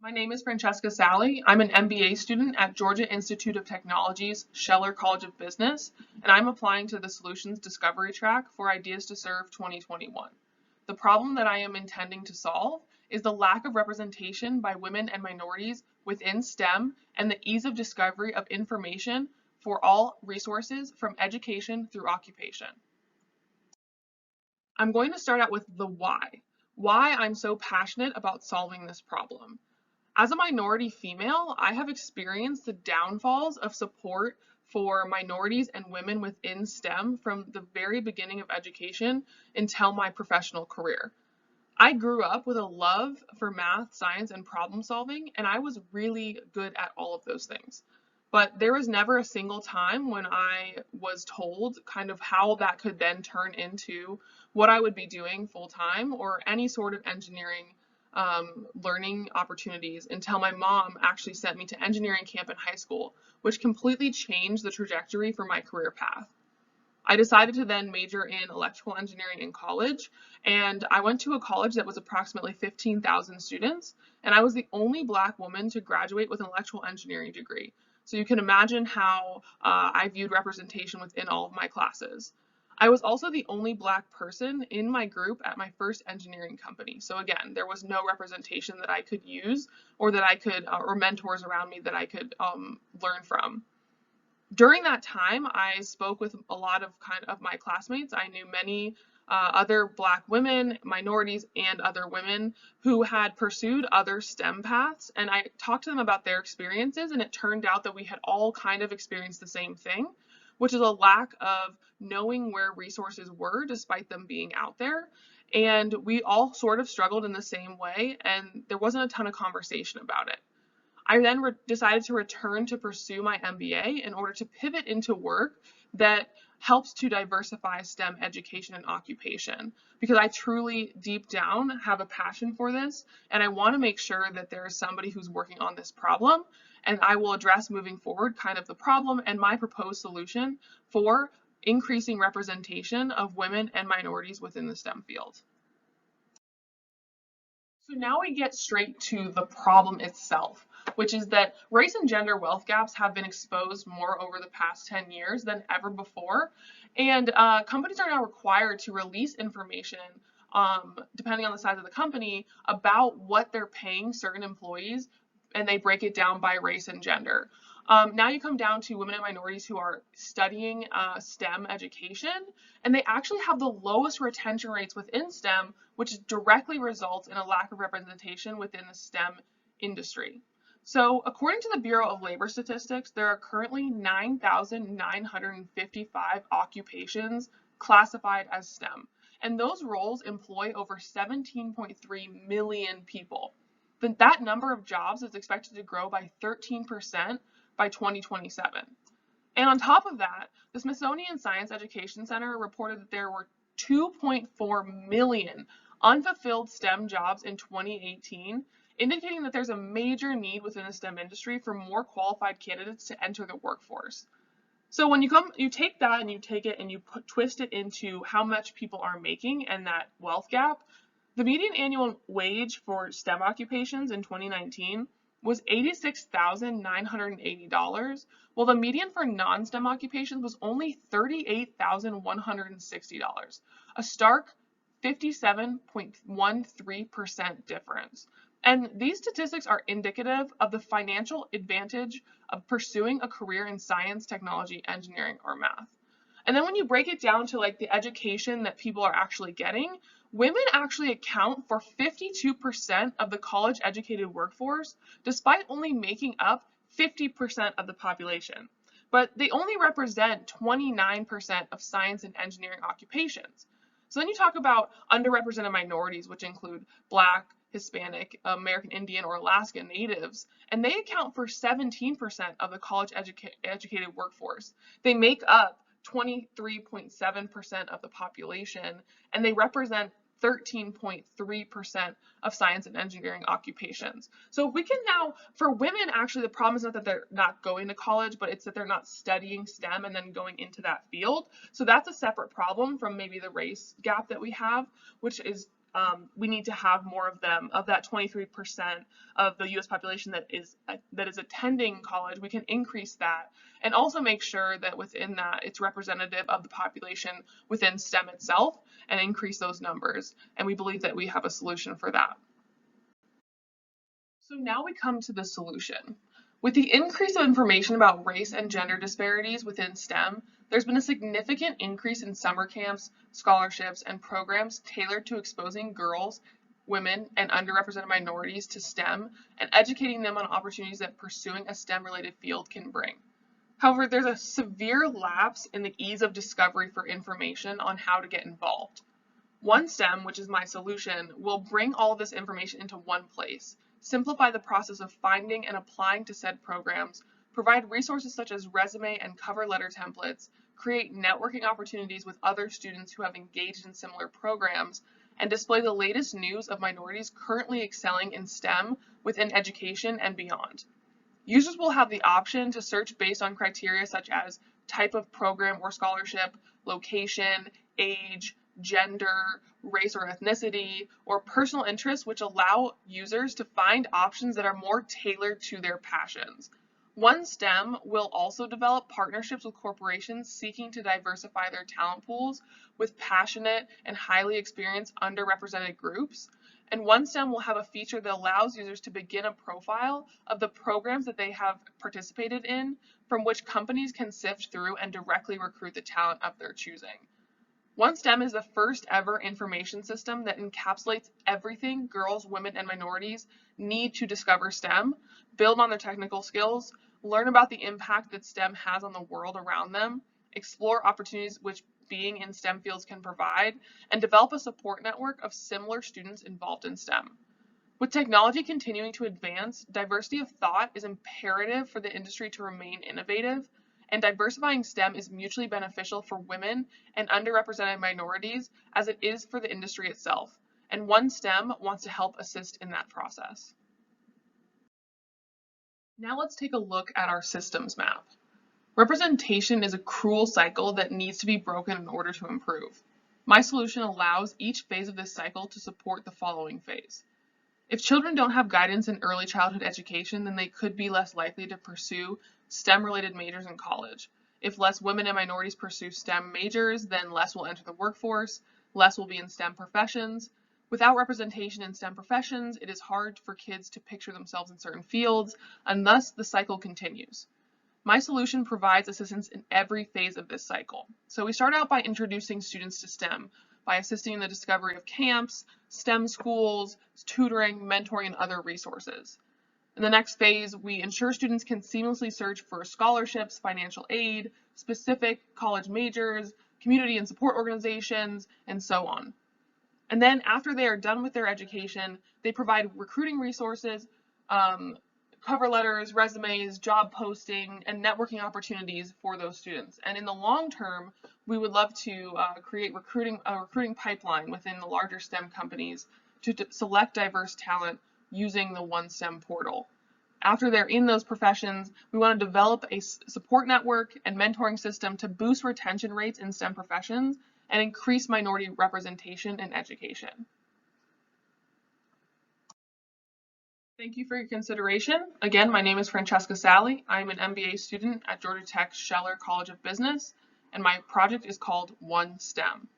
My name is Francesca Sally. I'm an MBA student at Georgia Institute of Technology's Scheller College of Business, and I'm applying to the Solutions Discovery track for Ideas to Serve 2021. The problem that I am intending to solve is the lack of representation by women and minorities within STEM and the ease of discovery of information for all resources from education through occupation. I'm going to start out with the why I'm so passionate about solving this problem. As a minority female, I have experienced the downfalls of support for minorities and women within STEM from the very beginning of education until my professional career. I grew up with a love for math, science, and problem solving, and I was really good at all of those things. But there was never a single time when I was told kind of how that could then turn into what I would be doing full time or any sort of engineering learning opportunities until my mom actually sent me to engineering camp in high school, which completely changed the trajectory for my career path. I decided to then major in electrical engineering in college, and I went to a college that was approximately 15,000 students, and I was the only Black woman to graduate with an electrical engineering degree. So you can imagine how I viewed representation within all of my classes. I was also the only Black person in my group at my first engineering company. So again, there was no representation that I could use or that I could, or mentors around me that I could learn from. During that time, I spoke with a lot of my classmates. I knew many other Black women, minorities, and other women who had pursued other STEM paths, and I talked to them about their experiences, and it turned out that we had all kind of experienced the same thing, which is a lack of knowing where resources were despite them being out there. And we all sort of struggled in the same way, and there wasn't a ton of conversation about it. I then decided to return to pursue my MBA in order to pivot into work that helps to diversify STEM education and occupation, because I truly deep down have a passion for this, and I want to make sure that there is somebody who's working on this problem, and I will address moving forward kind of the problem and my proposed solution for increasing representation of women and minorities within the STEM field. So now we get straight to the problem itself, which is that race and gender wealth gaps have been exposed more over the past 10 years than ever before. And companies are now required to release information, depending on the size of the company, about what they're paying certain employees, and they break it down by race and gender. Now you come down to women and minorities who are studying STEM education, and they actually have the lowest retention rates within STEM, which directly results in a lack of representation within the STEM industry. So according to the Bureau of Labor Statistics, there are currently 9,955 occupations classified as STEM, and those roles employ over 17.3 million people. That number of jobs is expected to grow by 13% by 2027. And on top of that, the Smithsonian Science Education Center reported that there were 2.4 million unfulfilled STEM jobs in 2018, indicating that there's a major need within the STEM industry for more qualified candidates to enter the workforce. So when you take that and you take it and you twist it into how much people are making and that wealth gap, the median annual wage for STEM occupations in 2019 was $86,980, while the median for non-STEM occupations was only $38,160, a stark 57.13% difference. And these statistics are indicative of the financial advantage of pursuing a career in science, technology, engineering, or math. And then when you break it down to like the education that people are actually getting, women actually account for 52% of the college educated workforce, despite only making up 50% of the population. But they only represent 29% of science and engineering occupations. So then you talk about underrepresented minorities, which include Black, Hispanic, American Indian, or Alaska Natives, and they account for 17% of the college educated workforce. They make up 23.7% of the population, and they represent 13.3% of science and engineering occupations. So we can now, for women, actually the problem is not that they're not going to college, but it's that they're not studying STEM and then going into that field. So that's a separate problem from maybe the race gap that we have, which is we need to have more of them. Of that 23% of the U.S. population that is attending college, we can increase that, and also make sure that within that it's representative of the population within STEM itself, and increase those numbers. And we believe that we have a solution for that. So now we come to the solution. With the increase of information about race and gender disparities within STEM, there's been a significant increase in summer camps, scholarships, and programs tailored to exposing girls, women, and underrepresented minorities to STEM and educating them on opportunities that pursuing a STEM-related field can bring. However, there's a severe lapse in the ease of discovery for information on how to get involved. OneSTEM, which is my solution, will bring all of this information into one place, simplify the process of finding and applying to said programs, provide resources such as resume and cover letter templates, create networking opportunities with other students who have engaged in similar programs, and display the latest news of minorities currently excelling in STEM within education and beyond. Users will have the option to search based on criteria such as type of program or scholarship, location, age, gender, race or ethnicity, or personal interests, which allow users to find options that are more tailored to their passions. OneSTEM will also develop partnerships with corporations seeking to diversify their talent pools with passionate and highly experienced underrepresented groups. And OneSTEM will have a feature that allows users to begin a profile of the programs that they have participated in, from which companies can sift through and directly recruit the talent of their choosing. OneSTEM is the first ever information system that encapsulates everything girls, women, and minorities need to discover STEM, build on their technical skills, learn about the impact that STEM has on the world around them, explore opportunities which being in STEM fields can provide, and develop a support network of similar students involved in STEM. With technology continuing to advance, diversity of thought is imperative for the industry to remain innovative, and diversifying STEM is mutually beneficial for women and underrepresented minorities as it is for the industry itself, and OneSTEM wants to help assist in that process. Now let's take a look at our systems map. Representation is a cruel cycle that needs to be broken in order to improve. My solution allows each phase of this cycle to support the following phase. If children don't have guidance in early childhood education, then they could be less likely to pursue STEM-related majors in college. If less women and minorities pursue STEM majors, then less will enter the workforce, less will be in STEM professions. Without representation in STEM professions, it is hard for kids to picture themselves in certain fields, and thus the cycle continues. My solution provides assistance in every phase of this cycle. So we start out by introducing students to STEM, by assisting in the discovery of camps, STEM schools, tutoring, mentoring, and other resources. In the next phase, we ensure students can seamlessly search for scholarships, financial aid, specific college majors, community and support organizations, and so on. And then after they are done with their education, they provide recruiting resources, cover letters, resumes, job posting, and networking opportunities for those students. And in the long term, we would love to create a recruiting pipeline within the larger STEM companies to select diverse talent using the OneSTEM portal. After they're in those professions, we want to develop a support network and mentoring system to boost retention rates in STEM professions and increase minority representation in education. Thank you for your consideration. Again, my name is Francesca Sally. I'm an MBA student at Georgia Tech's Scheller College of Business, and my project is called OneSTEM.